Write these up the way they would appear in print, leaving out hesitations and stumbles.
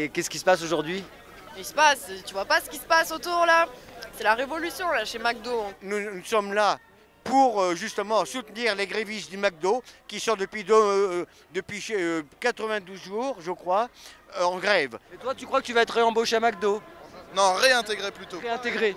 Et qu'est-ce qui se passe aujourd'hui? Il se passe, tu vois pas ce qui se passe autour là? C'est la révolution là chez McDo. Nous sommes là pour justement soutenir les grévistes du McDo qui sont depuis 92 jours, je crois, en grève. Et toi, tu crois que tu vas être réembauché à McDo? Non, réintégré plutôt. Réintégré.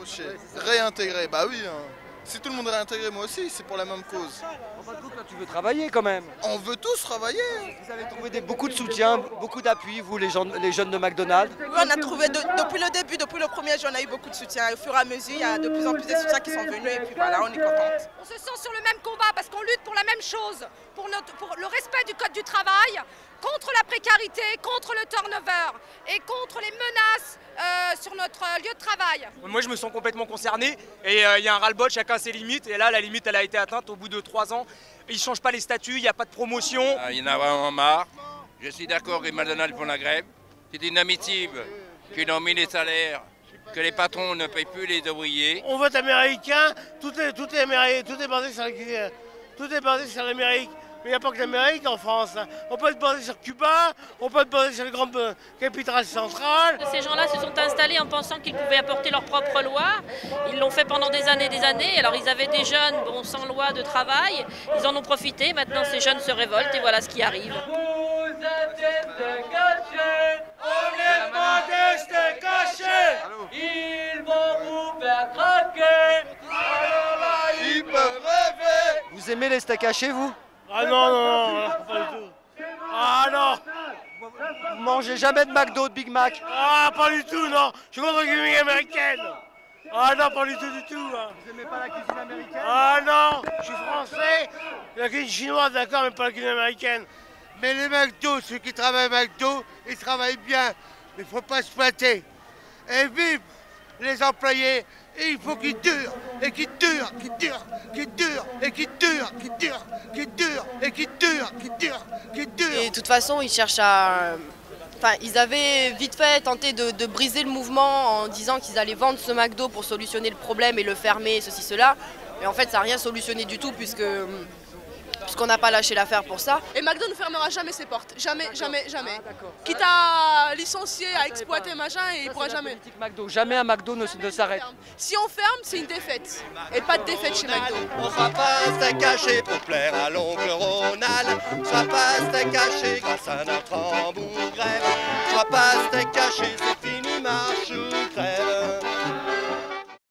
Réintégré, bah oui. Hein. Si tout le monde est réintégré, moi aussi, c'est pour la même cause. En fin de compte, là, tu veux travailler quand même. On veut tous travailler. Vous avez trouvé beaucoup de soutien, beaucoup d'appui, vous, les jeunes de McDonald's? Oui, on a trouvé depuis le début, depuis le premier jour, on a eu beaucoup de soutien. Et au fur et à mesure, il y a de plus en plus de soutiens qui sont venus et puis voilà, on est contente. On se sent sur le même combat parce qu'on lutte pour la même chose, pour le respect du code du travail, contre la précarité, contre le turnover et contre les menaces sur notre lieu de travail. Moi je me sens complètement concerné et il y a un ras-le-bol, chacun ses limites et là la limite elle a été atteinte au bout de 3 ans. Ils ne changent pas les statuts, il n'y a pas de promotion. Il y en a vraiment marre. Je suis d'accord avec McDonald's pour la grève. C'est inadmissible qu'ils ont mis les salaires, que les patrons ne payent plus les ouvriers. On vote américain, tout est basé sur l'Amérique. Mais il n'y a pas que l'Amérique en France. On peut être basé sur Cuba, on peut être basé sur les grandes capitales centrales. Ces gens-là se sont installés en pensant qu'ils pouvaient apporter leur propre loi. Ils l'ont fait pendant des années. Alors ils avaient des jeunes sans loi de travail. Ils en ont profité. Maintenant ces jeunes se révoltent et voilà ce qui arrive. Ils vont vous faire craquer. Ils peuvent rêver. Vous aimez les steaks hachés, vous? Ah non, pas du tout. Ah non. Vous mangez jamais de McDo, de Big Mac? Ah, pas du tout, non. Je suis contre la cuisine américaine. Ah non, pas du tout, hein. Vous aimez pas la cuisine américaine? Ah non, je suis français. La cuisine chinoise, d'accord, mais pas la cuisine américaine. Mais les McDo, ceux qui travaillent à McDo, ils travaillent bien. Mais il ne faut pas se flatter. Et vive les employés. Et il faut qu'ils durent, et qu'ils durent, qu'ils durent, qu'ils durent, et qu'ils durent, qu'ils durent, qu'ils durent, et qu'ils durent, qu'ils durent, qu'ils durent. Et de toute façon, ils cherchent à... Enfin, ils avaient vite fait tenté de briser le mouvement en disant qu'ils allaient vendre ce McDo pour solutionner le problème et le fermer, ceci, cela. Mais en fait, ça n'a rien solutionné du tout puisqu'on n'a pas lâché l'affaire pour ça. Et McDo ne fermera jamais ses portes. Jamais, jamais, jamais. Ah, Quitte à licencier, à exploiter, machin, et il ne pourra jamais. McDo. Jamais un McDo ne s'arrête. Si on ferme, c'est une défaite. Et pas de défaite chez McDo. On sera pas steak caché pour plaire à l'oncle Ronald. On sera pas steak caché grâce à notre tambour grève. On sera pas steak caché, c'est fini, marche ou crève.